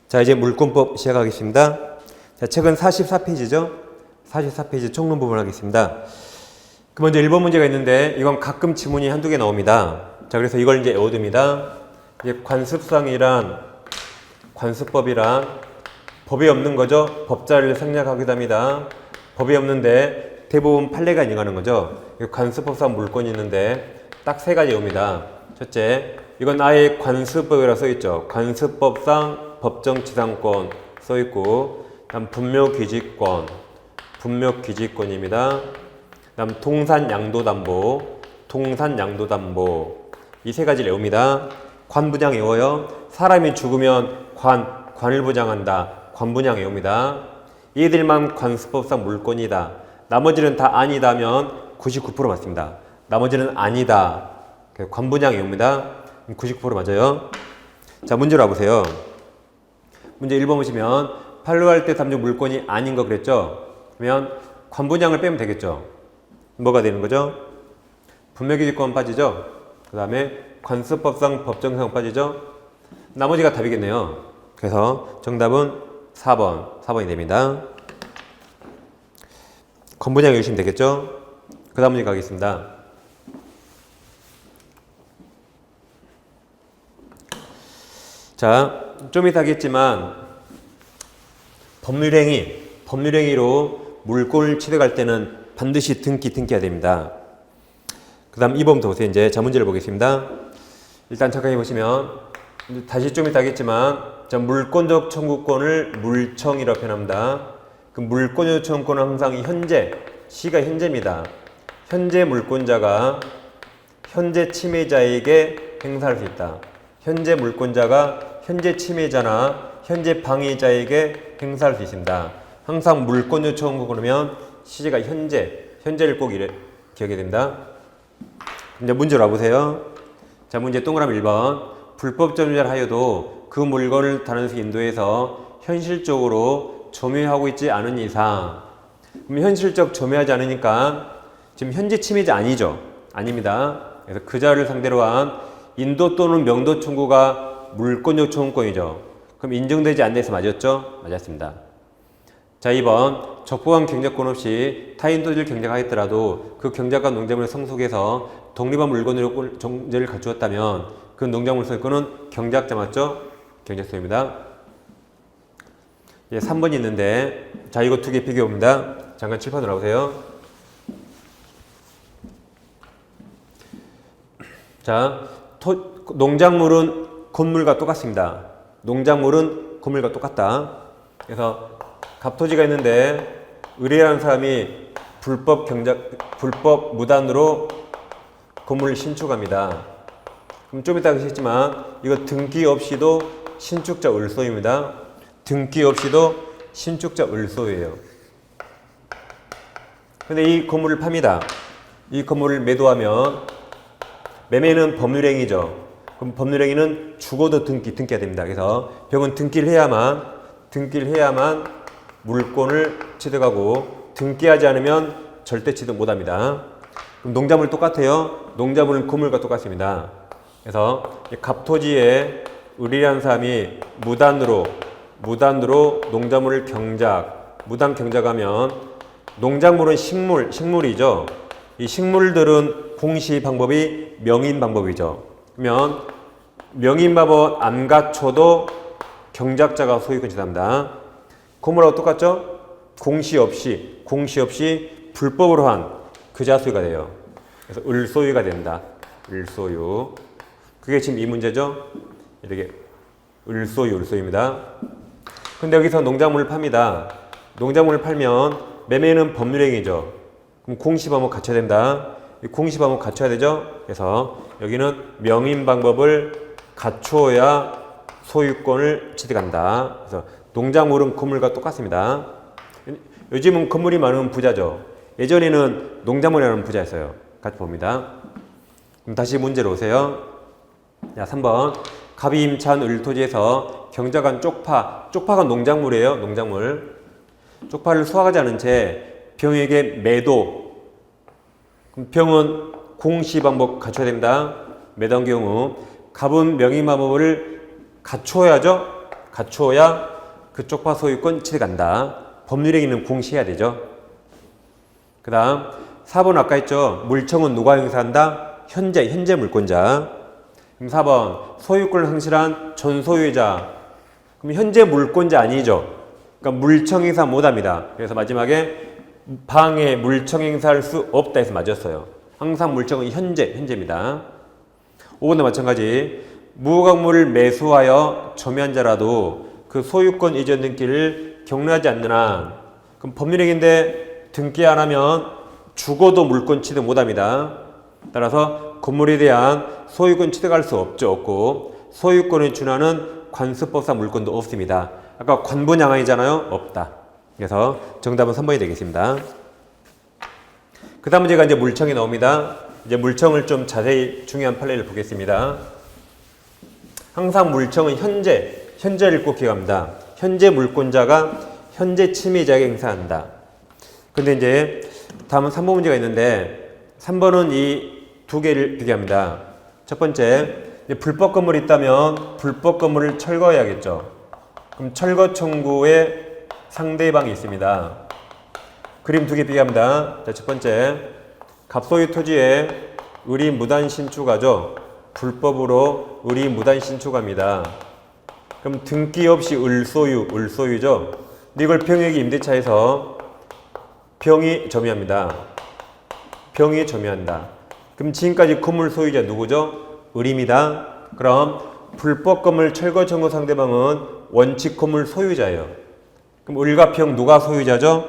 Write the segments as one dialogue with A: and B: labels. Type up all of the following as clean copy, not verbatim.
A: 자, 이제 물권법 시작하겠습니다. 자, 책은 44페이지죠? 44페이지 총론 부분 하겠습니다. 그 먼저 1번 문제가 있는데 이건 가끔 지문이 한두 개 나옵니다. 자, 그래서 이걸 이제 외워둡니다. 이제 관습상이란 관습법이란 법이 없는 거죠. 법자를 생략하기도 합니다. 법이 없는데 대부분 판례가 인정하는 거죠. 관습법상 물권이 있는데 딱 세 가지 옵니다. 첫째, 이건 아예 관습법이라고 써있죠. 관습법상 법정지상권 써있고, 다음 분묘기지권, 분묘기지권입니다. 다음 통산양도담보, 통산양도담보. 이 세 가지를 외웁니다. 관분양 외워요. 사람이 죽으면 관을 부장한다. 관분양 외웁니다. 얘들만 관습법상 물권이다. 나머지는 다 아니다면 99% 맞습니다. 나머지는 아니다. 관분양 외웁니다. 99% 맞아요. 자, 문제로 와보세요. 문제 1번 보시면 판례할 때 담주 물권이 아닌 거 그랬죠? 그러면 관분양을 빼면 되겠죠? 뭐가 되는 거죠? 분묘기지권 빠지죠? 그 다음에 관습법상 법정상 빠지죠? 나머지가 답이겠네요. 그래서 정답은 4번이 됩니다. 관분양 외우시면 되겠죠? 그 다음 문제 가겠습니다. 자, 좀 이따 하겠지만 법률행위로 물권을 취득할 때는 반드시 등기해야 됩니다. 그 다음 2번부터 보세요. 이제 자, 문제를 보겠습니다. 일단 잠깐 보시면 다시 좀 이따 하겠지만 자, 물권적 청구권을 물청이라고 표현합니다. 그 물권적 청구권은 항상 현재, 시가 현재입니다. 현재 물권자가 현재 침해자에게 행사할 수 있다. 현재 물권자가 현재 침해자나 현재 방해자에게 행사할 수 있습니다. 항상 물권 요청 그러면 시제가 현재를 꼭 기억해야 됩니다. 이제 문제로 와보세요. 자, 문제 동그라미 1번. 불법 점유자를 하여도 그 물건을 다른 수 인도해서 현실적으로 점유하고 있지 않은 이상, 그럼 현실적 점유하지 않으니까 지금 현재 침해자 아니죠? 아닙니다. 그래서 그 자를 상대로 한 인도 또는 명도 청구가 물권적 청구권이죠. 그럼 인정되지 않는 데서 맞았죠? 맞았습니다. 자, 2번. 적법한 경작권 없이 타인 토지를 경작하였더라도 그 경작과 농작물을 성속해서 독립한 물건으로 정제를 갖추었다면 그 농작물 소유권은 경작자 맞죠? 경작소유입니다. 예, 3번이 있는데 자, 이거 두 개 비교해봅니다. 잠깐 칠판으로 나오세요. 자, 농작물은 건물과 똑같습니다. 농작물은 건물과 똑같다. 그래서 갑토지가 있는데 의뢰하는 사람이 불법 무단으로 건물을 신축합니다. 그럼 좀 이따 하시겠지만 이거 등기 없이도 신축자 을소유입니다. 등기 없이도 신축자 을소유예요. 근데 이 건물을 팝니다. 이 건물을 매도하면 매매는 법률행위죠. 그럼 법률행위는 죽어도 등기해야 됩니다. 그래서 병은 등기를 해야만 물권을 취득하고 등기하지 않으면 절대 취득 못합니다. 그럼 농작물 똑같아요. 농작물은 건물과 똑같습니다. 그래서 갑토지에 의뢰한 사람이 무단으로 농작물을 무단 경작하면 농작물은 식물이죠. 이 식물들은 공시 방법이 명인 방법이죠. 그러면 명인 방법 안 갖춰도 경작자가 소유권 취득합니다. 건물하고 똑같죠? 공시 없이 불법으로 한 그자 소유가 돼요. 그래서 을소유가 된다. 을소유. 그게 지금 이 문제죠? 이렇게 을소유입니다. 근데 여기서 농작물을 팝니다. 농작물을 팔면 매매는 법률행위죠. 그럼 공시 방법 갖춰야 된다. 공시 방법 갖춰야 되죠? 그래서 여기는 명인 방법을 갖추어야 소유권을 취득한다. 그래서 농작물은 건물과 똑같습니다. 요즘은 건물이 많으면 부자죠. 예전에는 농작물이 많으면 부자였어요. 같이 봅니다. 그럼 다시 문제로 오세요. 자, 3번. 갑이 임차한 을토지에서 경작한 쪽파가 농작물이에요. 농작물. 쪽파를 수확하지 않은 채 병에게 매도. 그럼 병은 공시 방법 갖춰야 됩니다. 매도한 경우 갑은 명의 방법을 갖춰야죠. 갖추어야 그쪽 파 소유권 취득한다. 법률행위는 공시해야 되죠. 그 다음 4번 아까 했죠. 물청은 누가 행사한다? 현재 물권자. 그럼 4번 소유권을 상실한 전 소유자. 그럼 현재 물권자 아니죠. 그러니까 물청 행사 못합니다. 그래서 마지막에 방해 물청 행사할 수 없다 해서 맞았어요. 항상 물청은 현재입니다. 5번도 마찬가지. 무가물을 매수하여 점유한 자라도 그 소유권 이전 등기를 격려하지 않는 한, 그럼 법률행위인데 등기 안 하면 죽어도 물권 취득 못합니다. 따라서 건물에 대한 소유권 취득할 수 없고 소유권을 준하는 관습법상 물권도 없습니다. 아까 관분양한이잖아요. 없다. 그래서 정답은 3번이 되겠습니다. 그 다음 문제가 이제 물청이 나옵니다. 이제 물청을 좀 자세히 중요한 판례를 보겠습니다. 항상 물청은 현재를 꼭 기억합니다. 현재 물권자가 현재 침해자에게 행사한다. 근데 이제 다음은 3번 문제가 있는데 3번은 이 두 개를 비교합니다. 첫 번째, 불법 건물이 있다면 불법 건물을 철거해야겠죠. 그럼 철거 청구의 상대방이 있습니다. 그림 두 개 비교합니다. 자, 첫 번째, 갑소유 토지에 의리 무단 신축하죠. 불법으로 의리 무단 신축합니다. 그럼 등기 없이 을소유죠. 근데 이걸 병역이 임대차에서 병이 점유합니다. 병이 점유한다. 그럼 지금까지 건물 소유자 누구죠? 을입니다. 그럼 불법 건물 철거 청구 상대방은 원칙 건물 소유자예요. 그럼 을과 병 누가 소유자죠?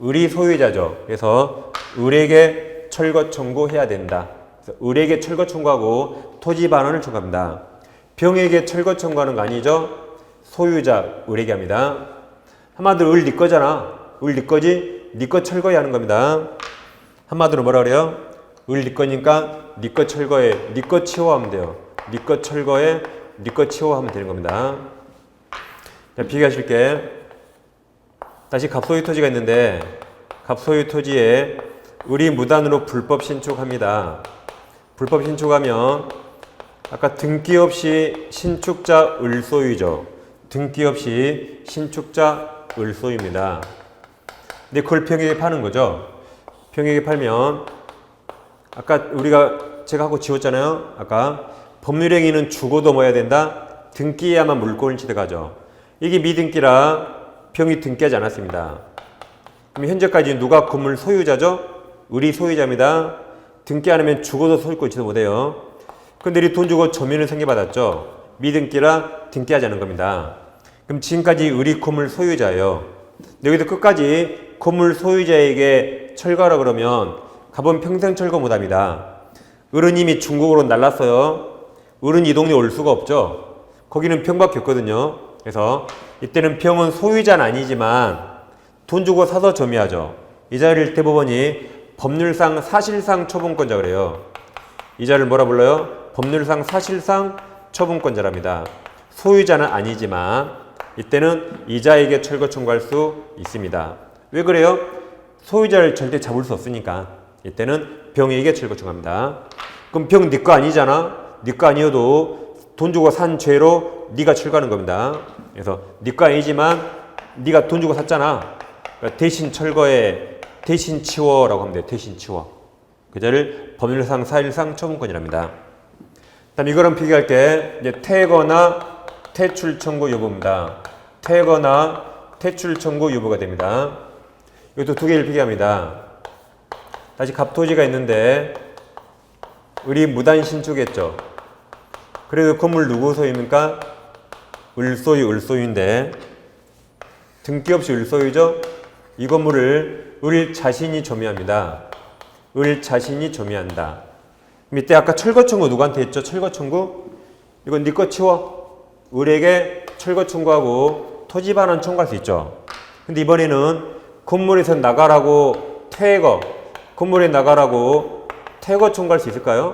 A: 을이 소유자죠. 그래서 을에게 철거 청구해야 된다. 그래서 을에게 철거 청구하고 토지 반환을 청구합니다. 병에게 철거 청구하는 거 아니죠? 소유자 을에게 합니다. 한마디로 을 네 거잖아. 을 네 거지? 네 거 철거해야 하는 겁니다. 한마디로 뭐라 그래요? 을 네 거니까 네 거 철거해, 네 거 치워하면 돼요. 네 거 철거해, 네 거 치워하면 되는 겁니다. 자, 비교하실게. 다시 갑소유 토지가 있는데 갑소유 토지에 을이 무단으로 불법 신축합니다. 불법 신축하면 아까 등기 없이 신축자 을소유죠. 등기 없이 신축자 을소유입니다. 근데 그걸 병에게 파는 거죠. 병에게 팔면 아까 제가 하고 지웠잖아요. 아까 법률행위는 죽어도 뭐야 된다? 등기해야만 물권을 취득하죠. 이게 미등기라 병이 등기하지 않았습니다. 그럼 현재까지 누가 건물 소유자죠? 을이 소유자입니다. 등기 안 하면 죽어도 소유권 취득 못해요. 근데 이 돈 주고 점유는 생겨받았죠. 미등기라 등기하지 않은 겁니다. 그럼 지금까지 을이 건물 소유자예요. 여기서 끝까지 건물 소유자에게 철거하라 그러면 갑은 평생 철거 못합니다. 을은 이미 중국으로 날랐어요. 을은 이 동네 올 수가 없죠. 거기는 병밖에 없거든요. 그래서 이때는 병은 소유자는 아니지만 돈 주고 사서 점유하죠. 이 자를 대법원이 법률상 사실상 처분권자 그래요. 이 자를 뭐라 불러요? 법률상 사실상 처분권자랍니다. 소유자는 아니지만 이때는 이자에게 철거 청구할 수 있습니다. 왜 그래요? 소유자를 절대 잡을 수 없으니까 이때는 병에게 철거 청구합니다. 그럼 병 네 거 아니잖아. 네 거 아니어도 돈 주고 산 죄로 네가 철거하는 겁니다. 그래서 네 거 아니지만 네가 돈 주고 샀잖아. 그러니까 대신 철거해, 대신 치워라고 하면 돼요. 대신 치워. 그 자를 법률상 사실상 처분권이랍니다. 다음 이거랑 비교할게. 이제 퇴거나 퇴출 청구 여부입니다. 퇴거나 퇴출 청구 여부가 됩니다. 이것도 두 개를 비교합니다. 다시 갑토지가 있는데 을이 무단 신축했죠. 그래도 건물 누구 소유입니까? 을소유인데 등기 없이 을소유죠. 이 건물을 을 자신이 점유합니다. 을 자신이 점유한다. 밑에 아까 철거 청구 누구한테 했죠? 철거 청구? 이건 네 거 치워. 을에게 철거 청구하고 토지 반환 청구할 수 있죠. 근데 이번에는 건물에서 나가라고 퇴거, 건물에 나가라고 퇴거 청구할 수 있을까요?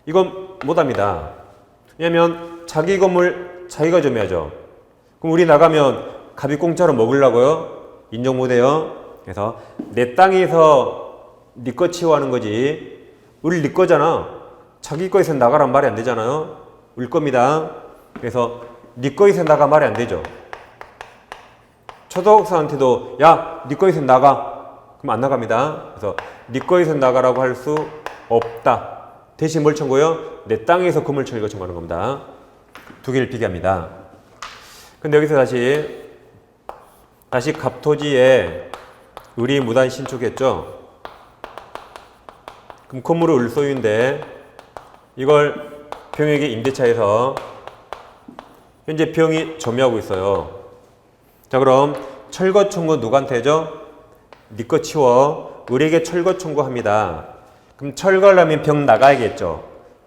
A: 이건 못합니다. 왜냐면 자기 건물 자기가 점유하죠. 그럼 우리 나가면 갑이 공짜로 먹으려고요? 인정 못해요. 그래서 내 땅에서 네 거 치워하는 거지. 을 네 거잖아. 자기 거에서 나가란 말이 안 되잖아요. 을 겁니다. 그래서 네 거에서 나가 말이 안 되죠. 초등학생한테도 야, 네 거에서 나가. 그럼 안 나갑니다. 그래서 네 거에서 나가라고 할 수 없다. 대신 뭘 청구해요? 내 땅에서 건물 철거 청구하는 겁니다. 두 개를 비교합니다. 근데 여기서 다시 갑토지에 을이 무단 신축했죠. 그럼 건물은 을 소유인데 이걸 병에게 임대차해서 현재 병이 점유하고 있어요. 자, 그럼 철거 청구 누구한테 해죠? 네 거 치워. 을에게 철거 청구합니다. 그럼 철거하려면 병 나가야겠죠.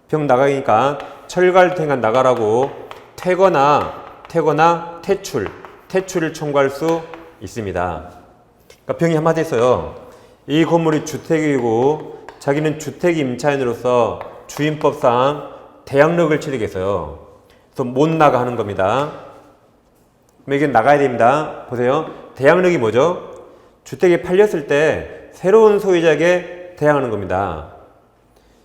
A: 병 나가니까 철거할 테니까 나가라고 퇴거나 퇴출을 청구할 수 있습니다. 그러니까 병이 한마디 했어요. 이 건물이 주택이고 자기는 주택 임차인으로서 주임법상 대항력을 치르겠어요. 그래서 못 나가 하는 겁니다. 그럼 이게 나가야 됩니다. 보세요. 대항력이 뭐죠? 주택이 팔렸을 때 새로운 소유자에게 대항하는 겁니다.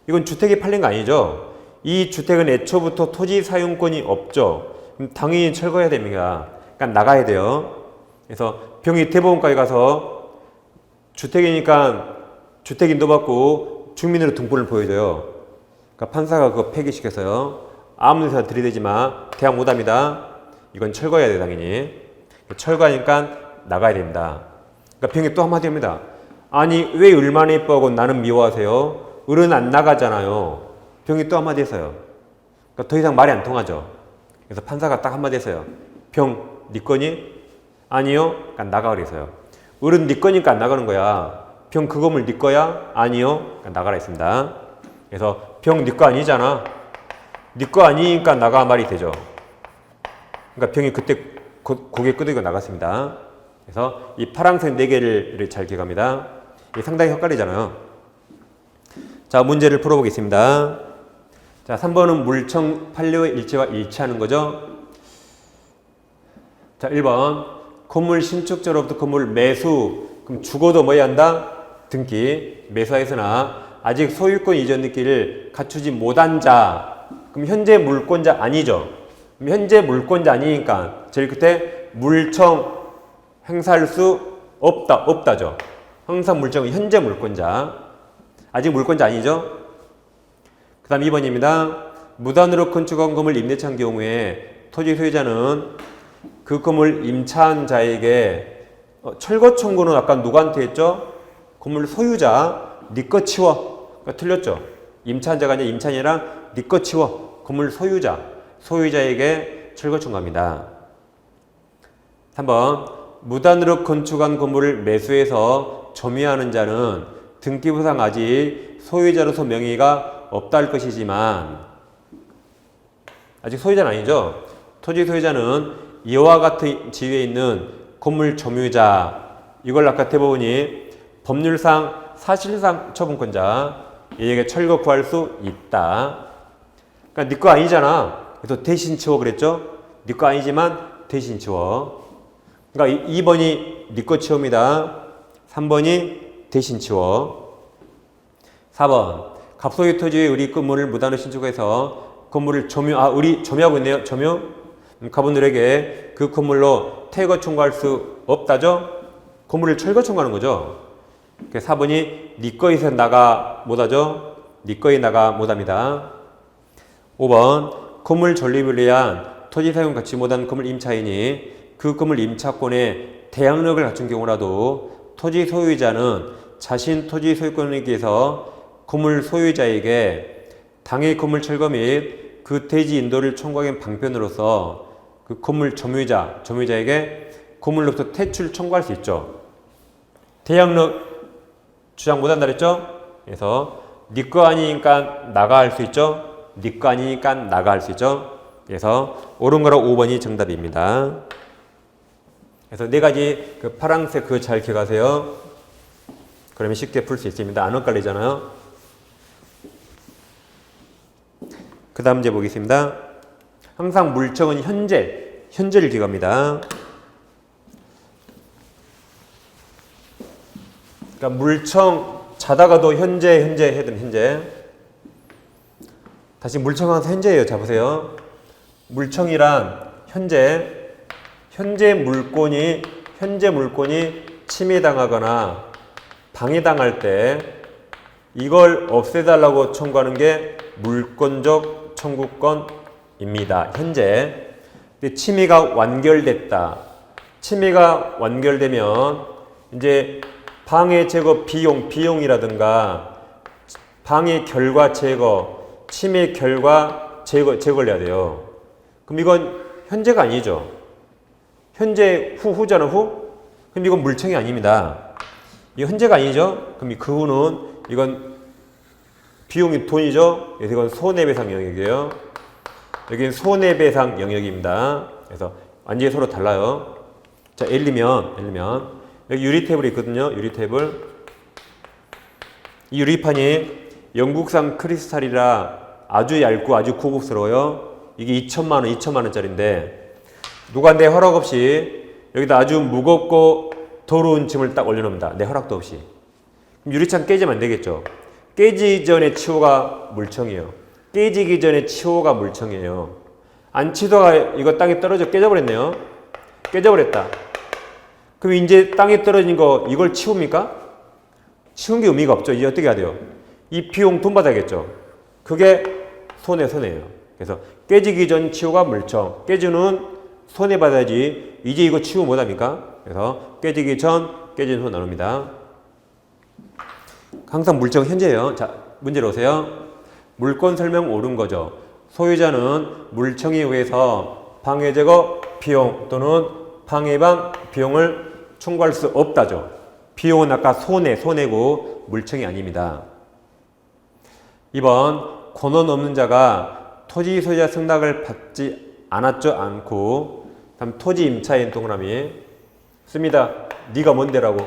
A: 이건 주택이 팔린 거 아니죠? 이 주택은 애초부터 토지 사용권이 없죠. 그럼 당연히 철거해야 됩니다. 그러니까 나가야 돼요. 그래서 병이 대법원까지 가서 주택이니까 주택 인도받고 주민으로 등본을 보여줘요. 그러니까 판사가 그거 폐기시켜서요. 아무 데나 들이대지 마. 대항 못합니다. 이건 철거해야 돼 당연히. 철거하니까 나가야 됩니다. 그러니까 병이 또 한마디 합니다. 아니 왜 을만 이뻐하고 나는 미워하세요? 을은 안 나가잖아요. 병이 또 한마디 했어요. 그러니까 더 이상 말이 안 통하죠. 그래서 판사가 딱 한마디 했어요. 병, 네 거니? 아니요. 그러니까 나가 그래서요. 을은 네 거니까 안 나가는 거야. 병 그 건물 네 거야? 아니요. 그러니까 나가라 했습니다. 그래서 병 네 거 아니잖아. 네 거 아니니까 나가 말이 되죠. 그러니까 병이 그때 고개 끄덕이고 나갔습니다. 그래서 이 파란색 4개를 잘 기억합니다. 이게 상당히 헷갈리잖아요. 자, 문제를 풀어보겠습니다. 자, 3번은 물청 판례의 일치와 일치하는 거죠. 자, 1번 건물 신축자로부터 건물 매수. 그럼 죽어도 뭐 해야 한다? 등기. 매수하였으나 아직 소유권 이전 등기를 갖추지 못한 자. 그럼 현재 물권자 아니죠. 그럼 현재 물권자 아니니까 제일 끝에 물청 행사할 수 없다죠. 항상 물청은 현재 물권자. 아직 물권자 아니죠. 그 다음 2번입니다. 무단으로 건축한 건물 임대차한 경우에 토지 소유자는 그 건물 임차한 자에게 철거 청구는 아까 누구한테 했죠? 건물 소유자. 네 거 치워. 그러니까 틀렸죠. 임차한 자가 아니라 임차인이랑 네 거 치워. 건물 소유자에게 철거 청구합니다. 3번 무단으로 건축한 건물을 매수해서 점유하는 자는 등기부상 아직 소유자로서 명의가 없다 할 것이지만 아직 소유자는 아니죠. 토지 소유자는 이와 같은 지위에 있는 건물 점유자, 이걸 아까 대법원이 법률상 사실상 처분권자, 얘에게 철거 구할 수 있다. 그러니까 네 거 아니잖아. 그래서 대신 치워 그랬죠. 네 거 아니지만 대신 치워. 그러니까 2번이 네 거 치웁니다. 3번이 대신 치워. 4번 갑소유 토지의 우리 건물을 무단으로 신축해서 건물을 우리 점유하고 있네요. 점유. 갑은 을에게 그 건물로 퇴거 청구할 수 없다죠. 건물을 철거 청구하는 거죠. 4번이 네 거에서 나가 못하죠. 네 거에 나가 못합니다. 5번 건물 전립을 위한 토지 사용 갖지 못한 건물 임차인이 그 건물 임차권에 대항력을 갖춘 경우라도 토지 소유자는 자신 토지 소유권에 의해서 건물 소유자에게 당해 건물 철거 및 그 대지 인도를 청구하기 방편으로서 그 건물 점유자에게 건물로부터 퇴출 청구할 수 있죠. 대항력 주장 못한다 그랬죠? 그래서 네 거 아니니까 나가 할 수 있죠? 네 거 아니니까 나가 할 수 있죠? 그래서 옳은 거라 5번이 정답입니다. 그래서 4가지 그 파란색 그거 잘 기억하세요. 그러면 쉽게 풀 수 있습니다. 안 헷갈리잖아요. 그 다음 문제 보겠습니다. 항상 물청은 현재를 기억합니다. 그러니까 물청 자다가도 현재 해야 됩니다. 현재. 다시 물청 항상 현재예요. 자 보세요. 물청이란 현재 물건이 침해당하거나 방해당할 때 이걸 없애달라고 청구하는 게 물권적 청구권입니다. 현재. 근데 침해가 완결됐다. 침해가 완결되면 이제 방해 제거 비용이라든가 방해 결과 제거, 침해 결과 제거를 해야 돼요. 그럼 이건 현재가 아니죠. 현재 후잖아, 후? 그럼 이건 물청이 아닙니다. 이거 현재가 아니죠? 그럼 그 후는 이건 비용이 돈이죠? 그래서 이건 손해배상 영역이에요. 여기는 손해배상 영역입니다. 그래서 완전히 서로 달라요. 자, 예를 들면 여기 유리 테이블이 있거든요. 유리 테이블. 이 유리판이 영국산 크리스탈이라 아주 얇고 아주 고급스러워요. 이게 2천만 원짜리인데 누가 내 허락 없이 여기다 아주 무겁고 더러운 짐을 딱 올려놓습니다. 내 허락도 없이. 그럼 유리창 깨지면 안 되겠죠. 깨지기 전에 치호가 물청이에요. 깨지기 전에 치호가 물청이에요. 안 치다가 이거 땅에 떨어져 깨져버렸네요. 깨져버렸다. 그럼 이제 땅에 떨어진 거 이걸 치웁니까? 치운 게 의미가 없죠. 이제 어떻게 해야 돼요? 이 비용 돈 받아야겠죠. 그게 손해예요. 그래서 깨지기 전 치호가 물청. 깨지는 손해받아야지. 이제 이거 치우 못합니까? 그래서 깨지기 전 깨진 손 나눕니다. 항상 물청 현재예요. 자, 문제로 오세요. 물권 설명 옳은 거죠. 소유자는 물청에 의해서 방해 제거 비용 또는 방해방 비용을 청구할 수 없다죠. 비용은 아까 손해고 물청이 아닙니다. 2번 권한 없는 자가 토지 소유자 승낙을 받지 않고 다음 토지 임차인 동그라미 씁니다. 네가 뭔데라고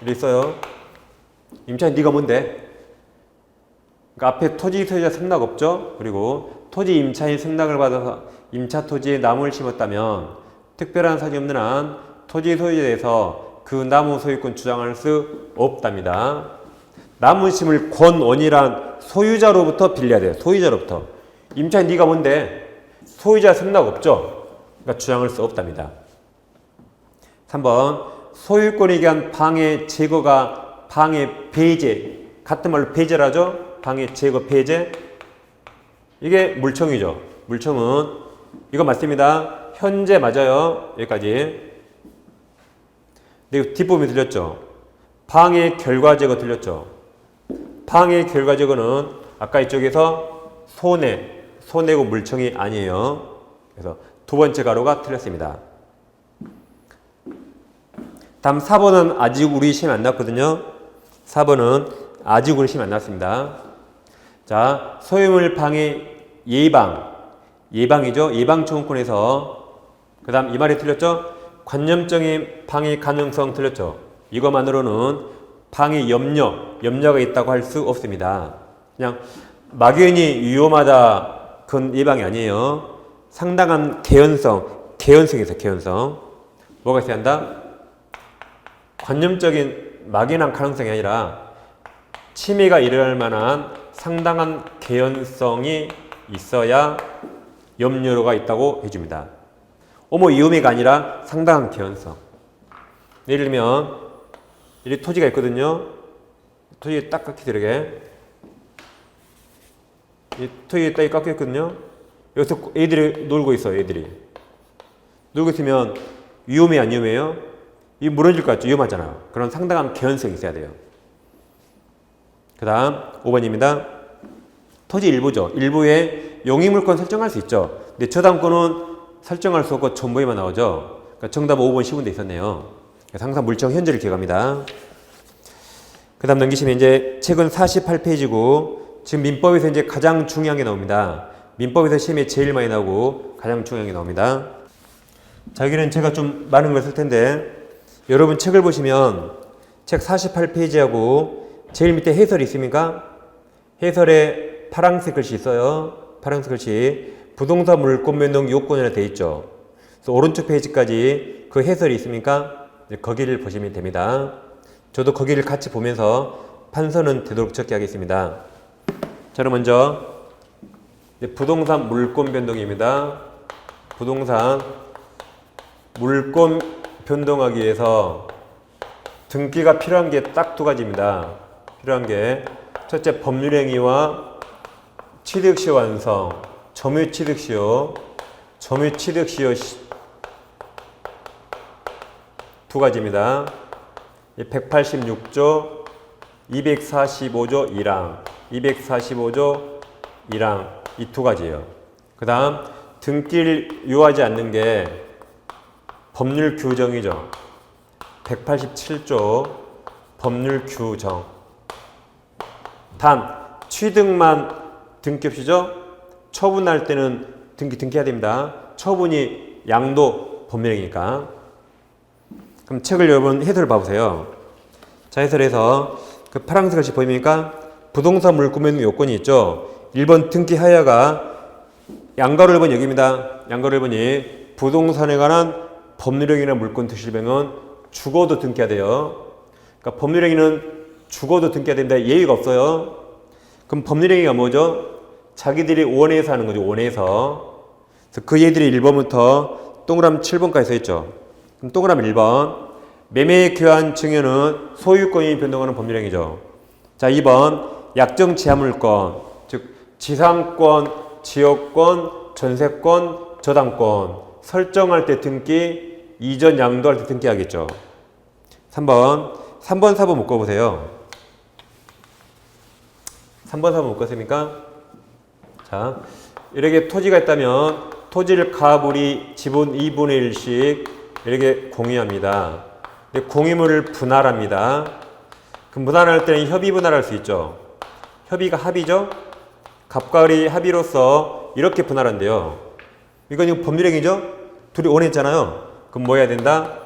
A: 이렇게 써요. 임차인 네가 뭔데? 그러니까 앞에 토지 소유자 승낙 없죠? 그리고 토지 임차인 승낙을 받아서 임차 토지에 나무를 심었다면 특별한 사정이 없는 한 토지 소유자에 대해서 그 나무 소유권 주장할 수 없답니다. 나무 심을 권원이란 소유자로부터 빌려야 돼요. 소유자로부터. 임차인 네가 뭔데? 소유자 승낙 없죠? 그러니까 주장할 수 없답니다. 3번 소유권에 대한 방해 제거가 방해 배제 같은 말로 배제라죠? 방해 제거 배제 이게 물청이죠. 물청은 이거 맞습니다. 현재 맞아요. 여기까지. 근데 뒷부분이 들렸죠. 방해 결과 제거 들렸죠. 방해 결과 제거는 아까 이쪽에서 손해고 물청이 아니에요. 그래서 두 번째 가로가 틀렸습니다. 다음 4번은 아직 우리 시험 안 났거든요. 4번은 아직 우리 시험 안 났습니다. 자, 소유물 방해 예방이죠. 예방청구권에서 그 다음 이 말이 틀렸죠. 관념적인 방해 가능성 틀렸죠. 이것만으로는 방해 염려가 있다고 할 수 없습니다. 그냥 막연히 위험하다 그건 예방이 아니에요. 상당한 개연성이 있어요. 개연성. 뭐가 있어야 한다? 관념적인 막연한 가능성이 아니라 침해가 일어날 만한 상당한 개연성이 있어야 염려가 있다고 해줍니다. 위험해가 아니라 상당한 개연성. 예를 들면 이 토지가 있거든요. 토지에 딱 깎이 들어게. 이 토지에 딱 깎여 있거든요. 여기서 애들이 놀고 있어요. 애들이 놀고 있으면 위험해 안 위험해요? 이 무너질 것 같죠? 위험하잖아요. 그런 상당한 개연성이 있어야 돼요. 그 다음 5번입니다. 토지 일부죠. 일부에 용의물권 설정할 수 있죠. 근데 저당권은 설정할 수 없고 전부에만 나오죠. 그러니까 정답은 5번 시군데 있었네요. 그래서 항상 물청 현재를 기억합니다. 그 다음 넘기시면 이제 책은 48페이지고 지금 민법에서 이제 가장 중요한 게 나옵니다. 민법에서 시험에 제일 많이 나오고 가장 중요한 게 나옵니다. 자, 여기는 제가 좀 많은 걸 쓸 텐데 여러분 책을 보시면 책 48페이지하고 제일 밑에 해설이 있습니까? 해설에 파란색 글씨 있어요. 파란색 글씨 부동산 물권 변동 요건이라 되어 있죠. 그래서 오른쪽 페이지까지 그 해설이 있습니까? 거기를 보시면 됩니다. 저도 거기를 같이 보면서 판서는 되도록 적게 하겠습니다. 자, 그럼 먼저 부동산 물권 변동입니다. 부동산 물권 변동하기 위해서 등기가 필요한 게 딱 두 가지입니다. 필요한 게 첫째 법률행위와 취득시효 완성, 점유취득시효 두 가지입니다. 186조, 245조 1항, 245조 1항 이 두 가지예요. 그 다음 등기를 요하지 않는 게 법률 규정이죠. 187조 법률 규정. 단 취득만 등기 없이죠. 처분할 때는 등기해야 됩니다. 처분이 양도 법률이니까. 그럼 책을 여러분 해설을 봐보세요. 자, 해설에서 그 파란색 글씨 보입니까? 부동산 물권 요건이 있죠. 1번 등기 하여가 양가로 1번 여기입니다. 양가로 1번이 부동산에 관한 법률행위나 물권 특실병은 죽어도 등기해야 돼요. 그러니까 법률행위는 죽어도 등기해야 된다. 예의가 없어요. 그럼 법률행위가 뭐죠? 자기들이 원해서 하는 거죠. 원해서. 그래서 그 예들이 1번부터 동그라미 7번까지 써 있죠. 그럼 동그라미 1번. 매매 교환 증여는 소유권이 변동하는 법률행위죠. 자, 2번. 약정 지하물권. 즉, 지상권, 지역권, 전세권, 저당권. 설정할 때 등기, 이전 양도할 때 등기하겠죠. 3번, 4번 묶어보세요. 3번, 4번 묶었습니까? 자, 이렇게 토지가 있다면 토지를 가불이 지분 2분의 1씩 이렇게 공유합니다. 근데 공유물을 분할합니다. 그럼 분할할 때는 협의 분할할 수 있죠. 협의가 합의죠. 갑과 을이 합의로서 이렇게 분할한대요. 이건 법률행위죠. 둘이 원했잖아요. 그럼 뭐 해야 된다?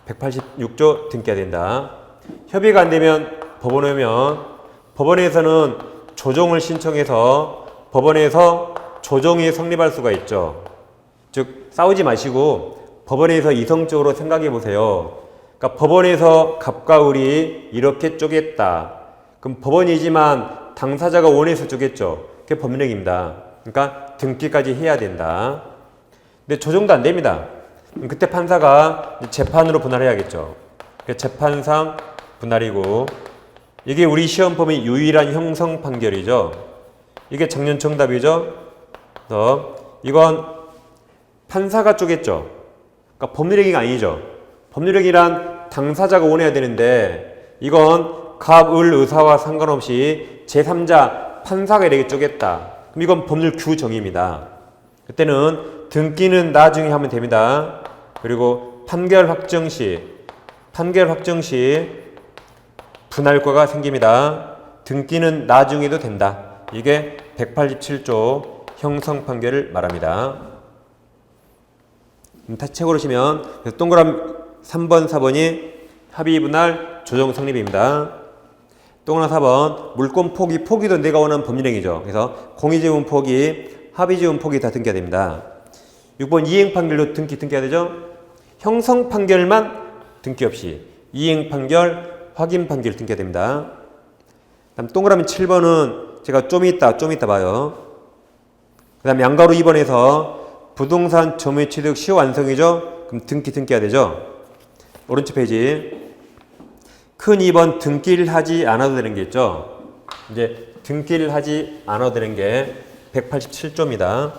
A: 186조 등기해야 된다. 협의가 안 되면 법원에 오면 법원에서는 조정을 신청해서 법원에서 조정이 성립할 수가 있죠. 즉 싸우지 마시고 법원에서 이성적으로 생각해 보세요. 그러니까 법원에서 갑과 을이 이렇게 쪼갰다. 그럼 법원이지만 당사자가 원해서 쪼갰죠. 그게 법률행위입니다. 그러니까 등기까지 해야 된다. 근데 조정도 안 됩니다. 그때 판사가 재판으로 분할해야겠죠. 재판상 분할이고, 이게 우리 시험범위 유일한 형성 판결이죠. 이게 작년 정답이죠. 그래서 이건 판사가 쪼갰죠. 그러니까 법률행위가 아니죠. 법률행위란 당사자가 원해야 되는데 이건 갑, 을 의사와 상관없이 제3자 판사가 이렇게 쪼갰다. 그럼 이건 법률 규정입니다. 그때는 등기는 나중에 하면 됩니다. 그리고 판결 확정 시 분할과가 생깁니다. 등기는 나중에도 된다. 이게 187조 형성 판결을 말합니다. 다시 책으로 보시면 동그라미 3번, 4번이 합의 분할 조정 성립입니다. 동그라미 4번 물권 포기도 내가 원하는 법률행위죠. 그래서 공의지분 포기, 합의지분 포기 다 등기해야 됩니다. 6번 이행 판결도 등기해야 되죠. 형성 판결만 등기 없이, 이행 판결, 확인 판결 등기해야 됩니다. 다음 동그라미 7번은 제가 좀 이따 봐요. 그 다음 양가로 2번에서 부동산 점유 취득 시효 완성이죠. 그럼 등기해야 되죠. 오른쪽 페이지. 큰 2번 등기를 하지 않아도 되는 게 있죠. 이제 등기를 하지 않아도 되는 게 187조입니다.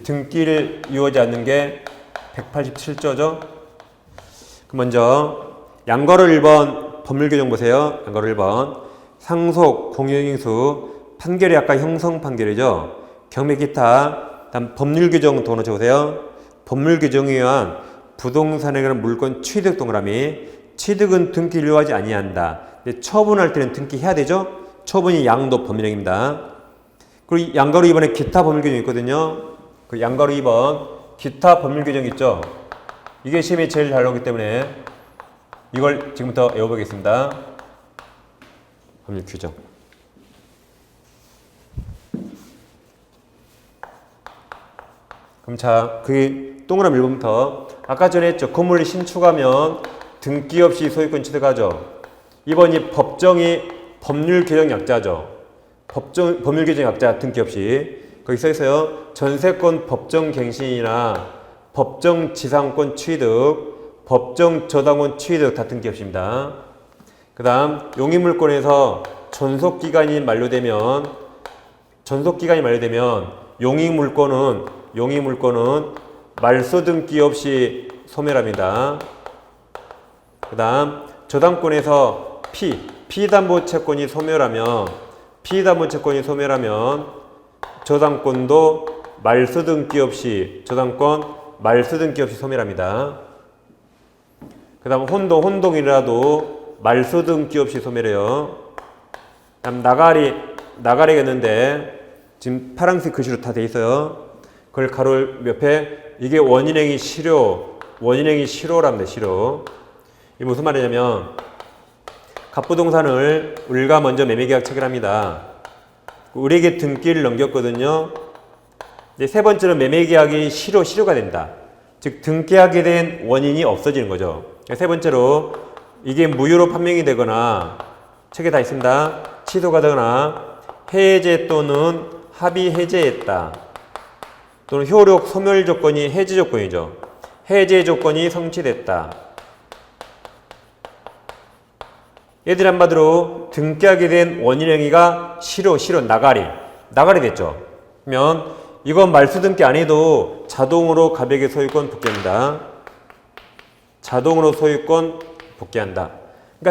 A: 등기를 이루어지 않는 게 187조죠. 먼저 양가로 1번 법률 규정 보세요. 양가로 1번 상속, 공유행수, 판결이 아까 형성 판결이죠. 경매 기타, 다음 법률 규정 더 넣어보세요. 법률 규정에 의한 부동산에 관한 물권 취득 동그라미. 취득은 등기를 요하지 아니한다. 근데 처분할 때는 등기해야 되죠. 처분이 양도 법률행위입니다. 그리고 양가로 2번에 기타 법률 규정이 있거든요. 그 양가로 2번 기타 법률 규정 있죠. 이게 시험에 제일 잘 나오기 때문에 이걸 지금부터 외워보겠습니다. 법률 규정. 그럼 자, 그 동그라미 1번부터 아까 전에 했죠. 건물을 신축하면 등기 없이 소유권 취득하죠. 2번이 법정이 법률 규정 약자죠. 법률개정약자 등기 없이 거기 써 있어요. 전세권 법정갱신이나 법정지상권 취득, 법정저당권 취득 다 등기 없이입니다. 그 다음 용익물권에서 존속기간이 만료되면 용익물권은 말소 등기 없이 소멸합니다. 그 다음 저당권에서 피담보채권이 소멸하면 저당권도 말소 등기 없이 소멸합니다. 그 다음 혼동이라도 말소 등기 없이 소멸해요. 다음 나가리겠는데 지금 파란색 글씨로 다 돼 있어요. 그걸 가로 옆에 이게 원인행위 실효랍니다. 실효. 이게 무슨 말이냐면 갑부동산을 우리가 먼저 매매계약 체결합니다. 우리에게 등기를 넘겼거든요. 이제 세 번째로 매매계약이 실효가 된다. 즉 등기하게 된 원인이 없어지는 거죠. 세 번째로 이게 무효로 판명이 되거나 책에 다 있습니다. 취소가 되거나 해제 또는 합의 해제했다. 또는 효력 소멸 조건이 해제 조건이죠. 해제 조건이 성취됐다. 얘들이 한마디로 등기하게 된 원인행위가 실효 나가리 됐죠. 그러면 이건 말소 등기 안 해도 자동으로 갑에게 소유권 복귀합니다. 그러니까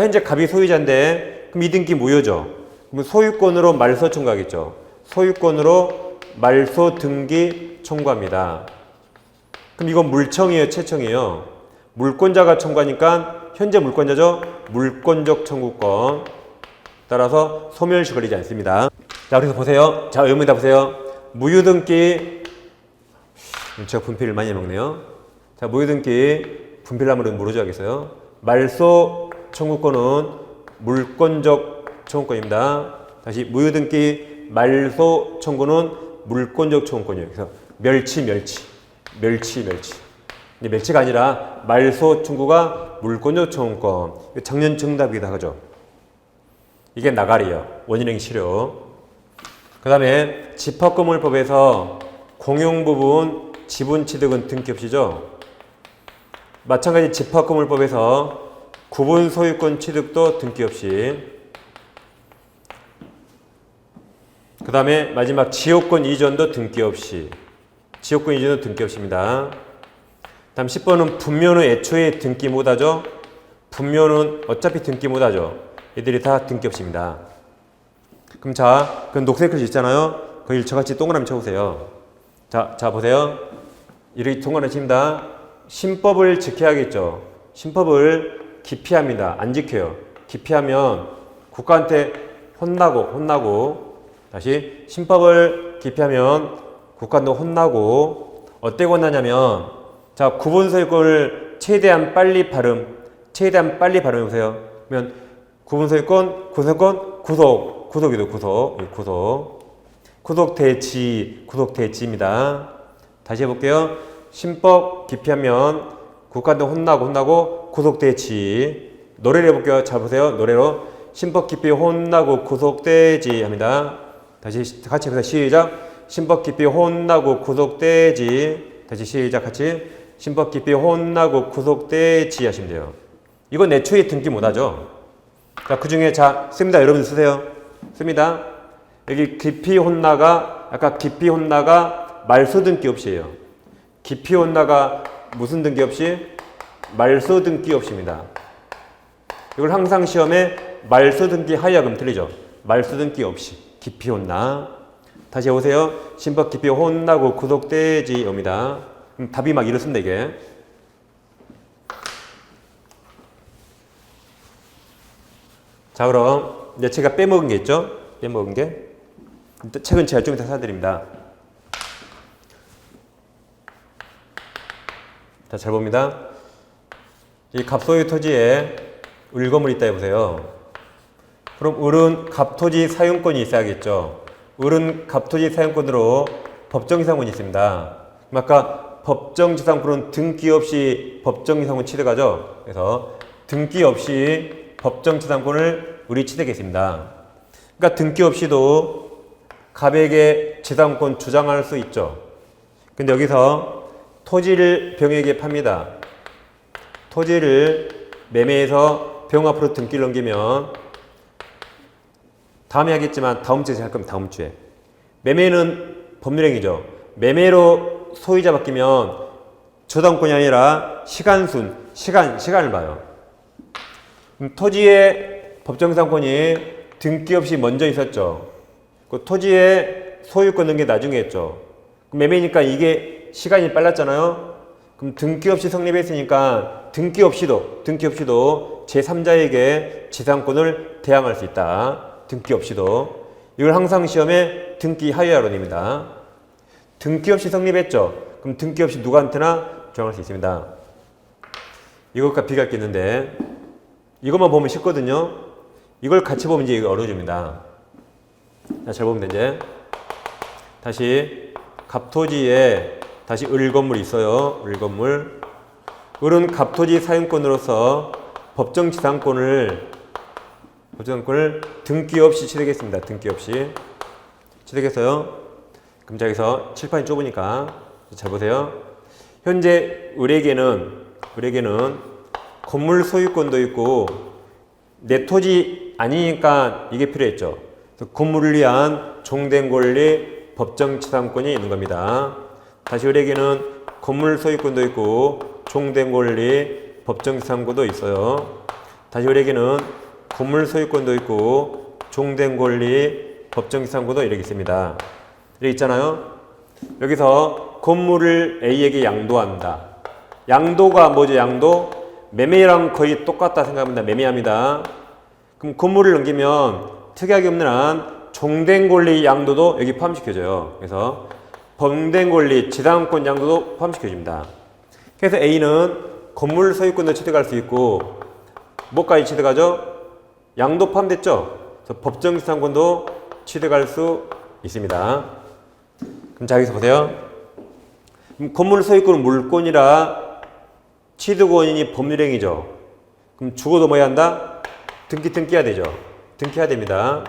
A: 현재 갑이 소유자인데 그럼 이 등기 무효죠. 그럼 소유권으로 말소 청구하겠죠. 소유권으로 말소 등기 청구합니다. 그럼 이건 물청이에요, 채청이에요? 물권자가 청구하니까 현재 물권자죠. 물권적 청구권. 따라서 소멸시 걸리지 않습니다. 자, 그래서 보세요. 자, 의문이다 보세요. 무효등기. 제가 분필을 많이 먹네요. 자, 무효등기 분필을 한번 모르죠 하겠어요. 말소 청구권은 물권적 청구권입니다. 다시 무효등기 말소 청구는 물권적 청구권이에요. 그래서 멸치. 멸치가 아니라 말소 청구가 물권적 청구권. 작년 정답이기도 하죠. 이게 나가리예요. 원인행위 실효. 그 다음에 집합건물법에서 공용부분 지분취득은 등기 없이죠. 마찬가지 집합건물법에서 구분 소유권 취득도 등기 없이. 그 다음에 마지막 지역권 이전도 등기 없이. 입니다. 다음 10번은 분묘는 애초에 등기 못하죠. 분묘는 어차피 등기 못하죠. 얘들이 다 등기 없습니다. 그럼 자, 그 녹색 글씨 있잖아요. 거기 저같이 동그라미 쳐보세요. 자 보세요. 이렇게 동그라미 칩니다. 신법을 지켜야겠죠. 신법을 기피합니다. 안 지켜요. 기피하면 국가한테 혼나고 다시 신법을 기피하면 국가한테 혼나고 어떻게 혼나냐면 자, 구분 소유권을 최대한 빨리 발음해보세요. 그러면 구분 소유권, 구속이죠. 구속대지입니다. 다시 해볼게요. 신법 기피하면 국가한테 혼나고 구속대지. 노래를 해볼게요. 잘 보세요. 노래로 신법 기피 혼나고 구속대지 합니다. 다시 같이 해보세요. 시작. 신법 기피 혼나고 구속대지. 다시 시작. 같이 신법 기피 혼나고 구속대지 하시면 돼요. 이건 애초에 등기 못하죠. 자, 그 중에 씁니다. 여러분 쓰세요. 씁니다. 여기 기피 혼나가 아까 기피 혼나가 말소 등기 없이에요. 기피 혼나가 무슨 등기 없이? 말소 등기 없이입니다. 이걸 항상 시험에 말소 등기 하야금 틀리죠. 말소 등기 없이 기피 혼나. 다시 오세요. 신법 기피 혼나고 구속되지 옵니다. 답이 막 이렇습니다. 이게. 자, 그럼 이제 제가 빼먹은 게 있죠. 빼먹은 게 책은 제가 좀 이따 사드립니다. 자, 잘 봅니다. 이 갑소유 토지에 을건물이 있다 해보세요. 그럼 을은 갑토지 사용권이 있어야겠죠. 을은 갑토지 사용권으로 법정지상권이 있습니다. 그럼 아까 법정지상권은 등기 없이 법정지상권 취득하죠. 그래서 등기 없이 법정지상권을 을이 취득했습니다. 그러니까 등기 없이도 갑에게 지상권 주장할 수 있죠. 근데 여기서 토지를 병에게 팝니다. 토지를 매매해서 병 앞으로 등기를 넘기면 다음에 하겠지만 다음 주에 할 겁니다. 다음 주에. 매매는 법률행위죠. 매매로 소유자 바뀌면 저당권이 아니라 시간을 봐요. 토지의 법정상권이 등기 없이 먼저 있었죠. 그 토지의 소유권 등기 나중에 했죠. 매매니까 이게 시간이 빨랐잖아요. 그럼 등기 없이 성립했으니까 등기 없이도 제3자에게 지상권을 대항할 수 있다. 등기 없이도. 이걸 항상 시험에 등기 하위하론입니다. 등기 없이 성립했죠. 그럼 등기 없이 누구한테나 주장할 수 있습니다. 이것과 비교할 게 있는데 이것만 보면 쉽거든요. 이걸 같이 보면 이제 어려워집니다. 자, 잘 보면 이제 다시 갑토지에 다시 을건물이 있어요. 을건물. 을은 갑토지 사용권으로서 법정 지상권을 등기 없이 취득했습니다. 등기 없이 취득했어요. 그럼 자, 여기서 칠판이 좁으니까 잘 보세요. 현재 을에게는 건물 소유권도 있고 내 토지 아니니까 이게 필요했죠. 그래서 건물을 위한 종된 권리 법정 지상권이 있는 겁니다. 다시 을에게는 건물 소유권도 있고 종된 권리 법정 지상권도 있어요. 다시 을에게는 건물 소유권도 있고 종된 권리 법정 지상권도 이렇게 있습니다. 이렇게 있잖아요. 여기서 건물을 A에게 양도한다. 양도가 뭐죠? 양도? 매매랑 거의 똑같다 생각합니다. 매매합니다. 그럼 건물을 넘기면 특약이 없는 한 종된 권리 양도도 여기 포함시켜줘요. 그래서 법된 권리 지상권 양도도 포함시켜줍니다. 그래서 A는 건물 소유권도 취득할 수 있고 뭐까지 취득하죠? 양도 포함됐죠? 그래서 법정 지상권도 취득할 수 있습니다. 그럼 자, 여기서 보세요. 건물 소유권은 물권이라 취득 원인이 법률행위죠. 그럼 죽어도 뭐 해야 한다? 등기해야 되죠. 등기해야 됩니다.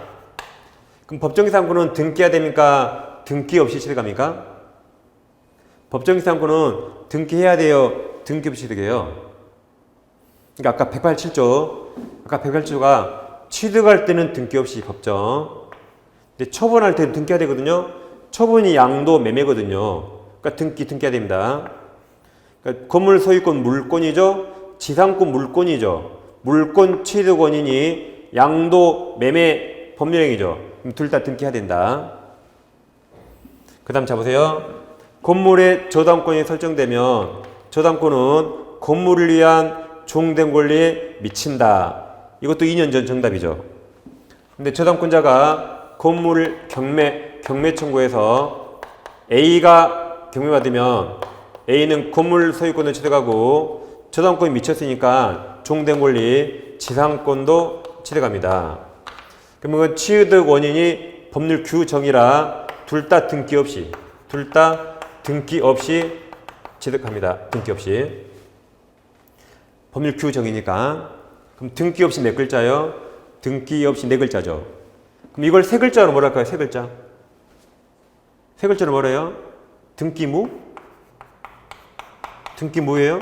A: 그럼 법정지상권은 등기해야 됩니까? 등기 없이 취득합니까? 법정지상권은 등기해야 돼요? 등기 없이 취득해요? 그러니까 아까 187조. 아까 187조가 취득할 때는 등기 없이 법정. 근데 처분할 때는 등기해야 되거든요. 처분이 양도 매매거든요. 그러니까 등기해야 됩니다. 그러니까 건물 소유권 물권이죠. 지상권 물권이죠. 물권 취득 원인이 양도 매매 법률행위죠. 그럼 둘 다 등기해야 된다. 그 다음 잡으세요. 건물의 저당권이 설정되면 저당권은 건물을 위한 종된 권리에 미친다. 이것도 2년 전 정답이죠. 근데 저당권자가 건물을 경매 청구해서 A가 경매받으면 A는 건물 소유권을 취득하고 저당권이 미쳤으니까 종된 권리 지상권도 취득합니다. 그러면 취득 원인이 법률 규정이라 둘 다 등기 없이 취득합니다. 등기 없이. 법률 규정이니까. 그럼 등기 없이 몇 글자요? 등기 없이 네 글자죠. 그럼 이걸 세 글자로 뭐라 할까요? 세 글자. 세 글자로 뭐래요? 등기무? 등기무예요?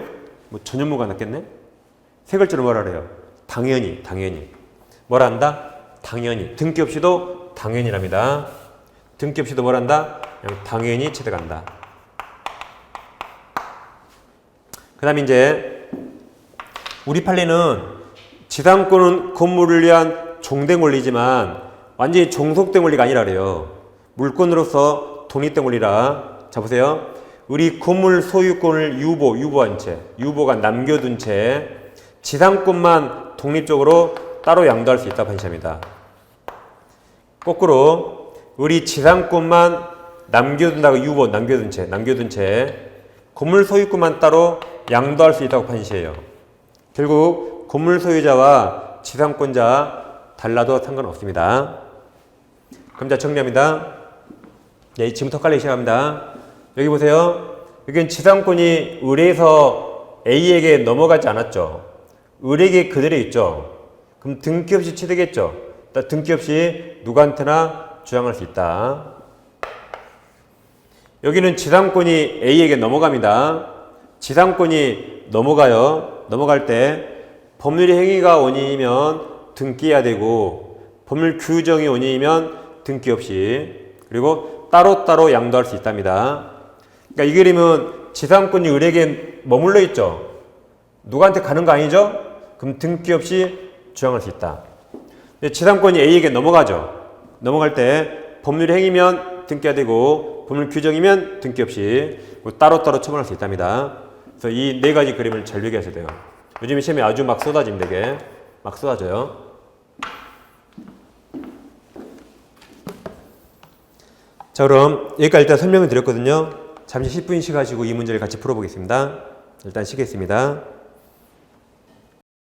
A: 뭐 전현무가 났겠네? 세 글자로 뭐라 그래요? 당연히. 뭐라 한다? 당연히. 등기 없이도 당연히랍니다. 등기 없이도 뭐라 한다? 그냥 당연히 취득한다. 그 다음에 이제 우리 판례는 지상권은 건물을 위한 종된 권리지만 완전히 종속된 권리가 아니라 그래요. 물권으로서 독립된 권리라. 자 보세요. 우리 건물 소유권을 유보한 채, 유보가 남겨둔 채 지상권만 독립적으로 따로 양도할 수 있다 판시합니다. 거꾸로 우리 지상권만 남겨둔다고 남겨둔 채 건물 소유권만 따로 양도할 수 있다고 판시해요. 결국 건물 소유자와 지상권자 달라도 상관없습니다. 그럼 자 정리합니다. 네, 지금부터 헷갈리기 시작합니다. 여기 보세요. 여기는 지상권이 을에서 A에게 넘어가지 않았죠. 을에게 그대로 있죠. 그럼 등기 없이 취득했죠. 등기 없이 누구한테나 주장할 수 있다. 여기는 지상권이 A에게 넘어갑니다. 지상권이 넘어가요. 넘어갈 때 법률 행위가 원인이면 등기해야 되고 법률 규정이 원인이면 등기 없이 그리고 따로따로 양도할 수 있답니다. 그러니까 이 그림은 지상권이 을에게 머물러 있죠. 누구한테 가는 거 아니죠? 그럼 등기 없이 주장할 수 있다. 지상권이 A에게 넘어가죠. 넘어갈 때 법률 행위면 등기해야 되고 법률 규정이면 등기 없이 따로따로 처분할 수 있답니다. 그래서 이 네 가지 그림을 잘 유의하셔야 돼요. 요즘 시험에 아주 막 쏟아집니다. 이게 막 쏟아져요. 자, 그럼 여기까지 일단 설명을 드렸거든요. 잠시 10분 쉬가지고 이 문제를 같이 풀어보겠습니다. 일단 쉬겠습니다.